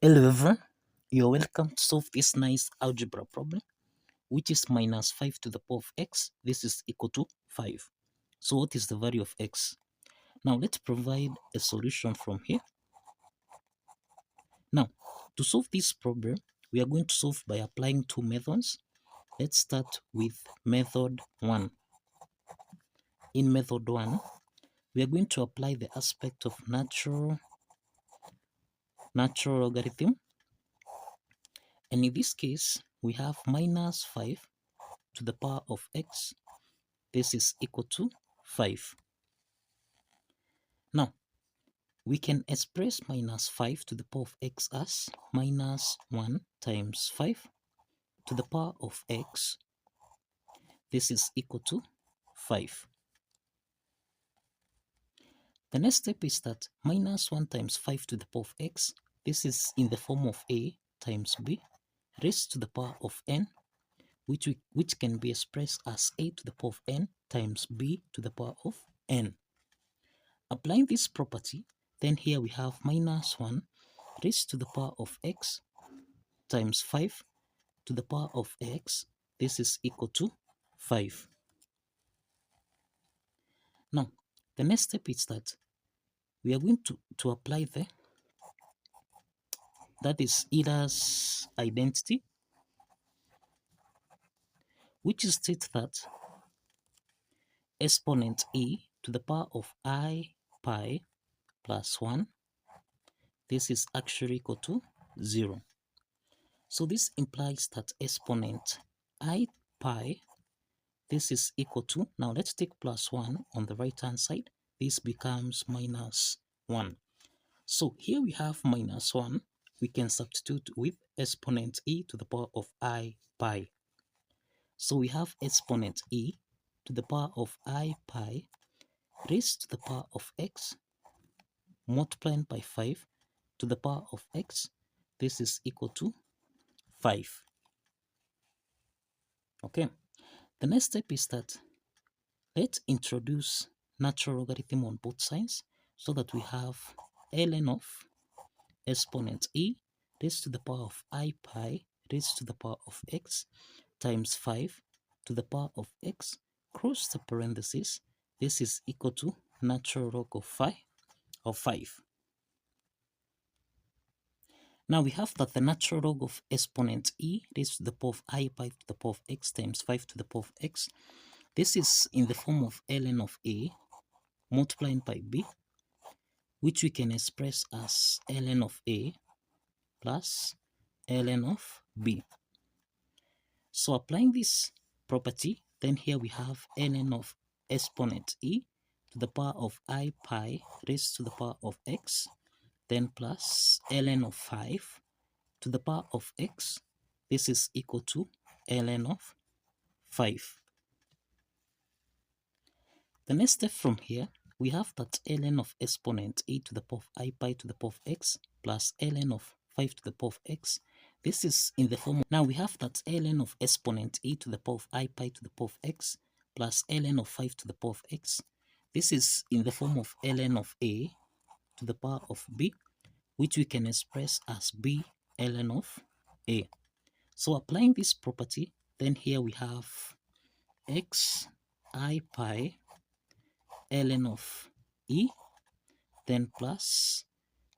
Hello everyone, you're welcome to solve this nice algebra problem, which is minus 5 to the power of x. This is equal to 5. So what is the value of x? Now let's provide a solution from here. Now, to solve this problem, we are going to solve by applying two methods. Let's start with method 1. In method 1, we are going to apply the aspect of natural logarithm. And in this case, we have minus 5 to the power of x. This is equal to 5. Now, we can express minus 5 to the power of x as minus 1 times 5 to the power of x. This is equal to 5. The next step is that minus 1 times 5 to the power of x, this is in the form of a times b raised to the power of n, which can be expressed as a to the power of n times b to the power of n. Applying this property, then here we have minus 1 raised to the power of x times 5 to the power of x. This is equal to 5. Now, the next step is that we are going to apply that is Euler's identity, which states that exponent e to the power of I pi plus 1, this is actually equal to 0. So this implies that exponent I pi, this is equal to, now let's take plus 1 on the right hand side, this becomes minus 1. So here we have minus 1, we can substitute with exponent e to the power of I pi. So we have exponent e to the power of I pi raised to the power of x multiplied by 5 to the power of x. This is equal to 5. Okay, the next step is that let's introduce natural logarithm on both sides so that we have ln of exponent e raised to the power of I pi raised to the power of x times 5 to the power of x cross the parentheses. This is equal to natural log of 5. Now we have that the natural log of exponent e raised to the power of I pi to the power of x times 5 to the power of x. This is in the form of ln of a multiplied by b, which we can express as ln of a plus ln of b. So applying this property, then here we have ln of exponent e to the power of I pi raised to the power of x, then plus ln of 5 to the power of x. This is equal to ln of 5. The next step from here, we have that ln of exponent e to the power of I pi to the power of x plus ln of 5 to the power of x. This is in the form of, now we have that ln of exponent e to the power of I pi to the power of x plus ln of 5 to the power of x. This is in the form of ln of a to the power of b, which we can express as b ln of a. So applying this property, then here we have x I pi ln of e, then plus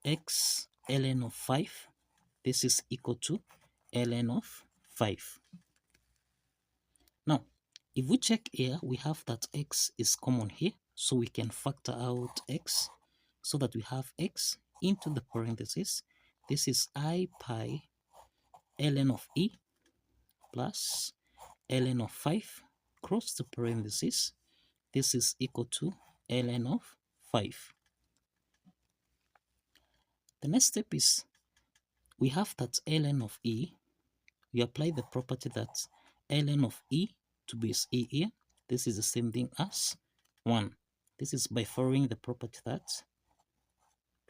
x ln of 5. This is equal to ln of 5. Now, if we check here, we have that x is common here, so we can factor out x so that we have x into the parentheses. This is I pi ln of e plus ln of 5 cross the parentheses. This is equal to ln of 5. The next step is we have that ln of e. We apply the property that ln of e to base a here. This is the same thing as 1. This is by following the property that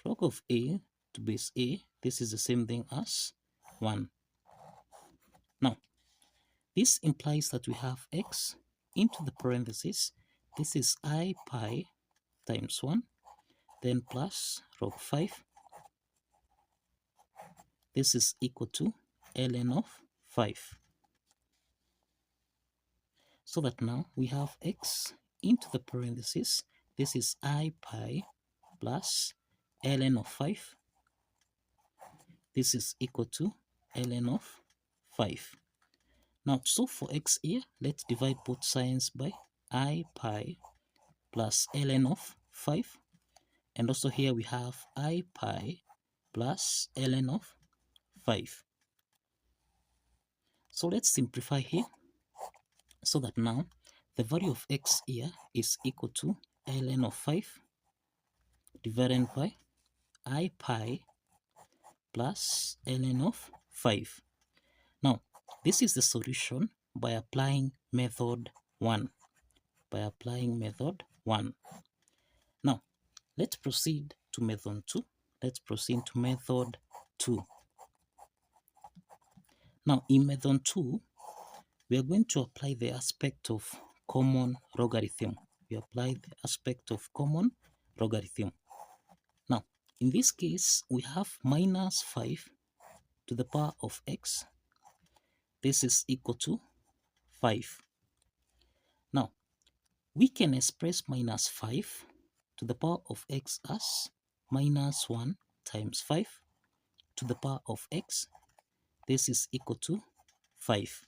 log of a to base a, this is the same thing as 1. Now, this implies that we have x into the parentheses. This is I pi times 1, then plus log 5. this is equal to ln of 5. So that now we have x into the parentheses. This is I pi plus ln of 5. This is equal to ln of 5. Now, so for x here, let's divide both sides by I pi plus ln of 5. And also here we have I pi plus ln of 5. So let's simplify here, so that now the value of x here is equal to ln of 5 divided by I pi plus ln of 5. Now, this is the solution by applying method 1. Now, let's proceed to method 2. Now, in method 2, we are going to apply the aspect of common logarithm. Now, in this case, we have minus 5 to the power of x. This is equal to 5. Now, we can express minus 5 to the power of x as minus 1 times 5 to the power of x. This is equal to 5.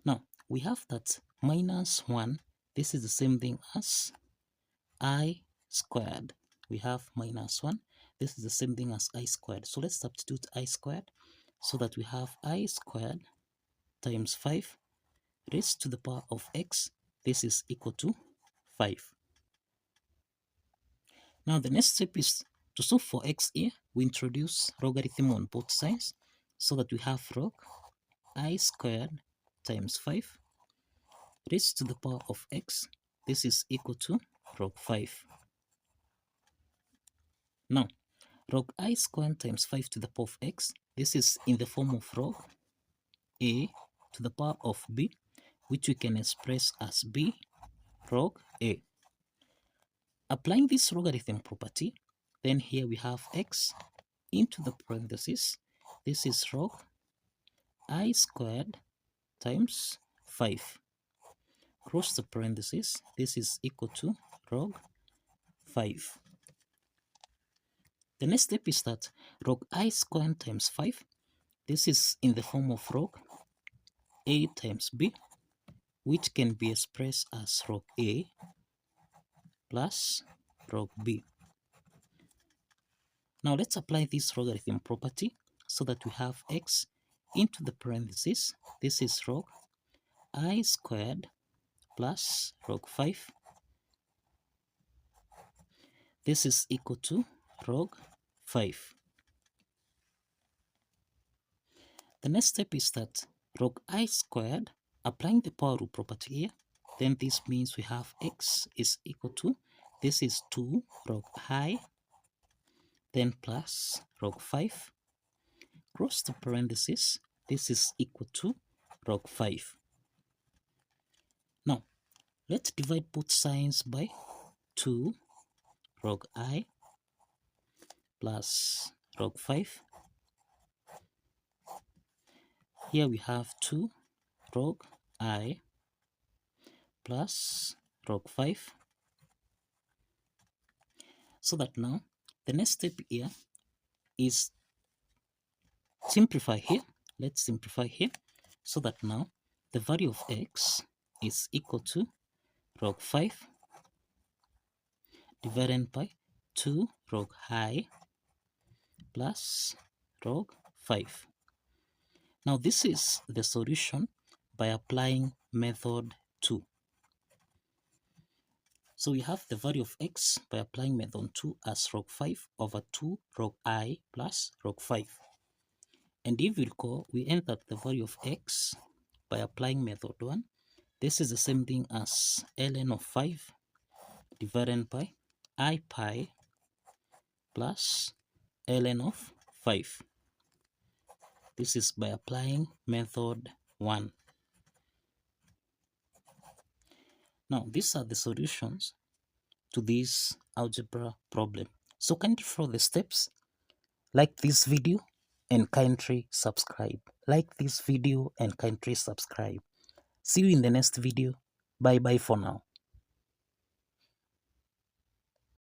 Now, we have that minus 1, this is the same thing as I squared. We have minus 1, this is the same thing as I squared. So let's substitute I squared, so that we have I squared times 5 raised to the power of x. This is equal to 5. Now the next step is to solve for x here. We introduce logarithm on both sides, so that we have log I squared times 5 raised to the power of x. This is equal to log 5. Now, log I squared times 5 to the power of x, this is in the form of log a to the power of b, which we can express as b log a. Applying this logarithm property, then here we have x into the parentheses. This is log I squared times 5. Close the parentheses. This is equal to log 5. The next step is that log I squared times 5, this is in the form of log a times b, which can be expressed as log a plus log b. Now let's apply this logarithm property, so that we have x into the parentheses. This is log I squared plus log 5. This is equal to log 5. The next step is that log I squared, applying the power rule property here, then this means we have x is equal to, this is 2 log I, then plus log 5, close the parenthesis, this is equal to log 5. Now, let's divide both sides by 2 log I plus log 5. Here we have 2 log I plus log 5. So that now the next step here is simplify here. Let's simplify here, so that now the value of x is equal to log 5 divided by 2 log I plus log 5. Now this is the solution by applying method 2. So we have the value of x by applying method 2 as log 5 over 2 log I plus log 5. And if you recall, we entered the value of x by applying method 1. This is the same thing as ln of 5 divided by I pi plus ln of 5. This is by applying method 1. Now, these are the solutions to this algebra problem. So kindly follow the steps Like this video and kindly subscribe. Like this video and kindly subscribe. See you in the next video. Bye bye for now.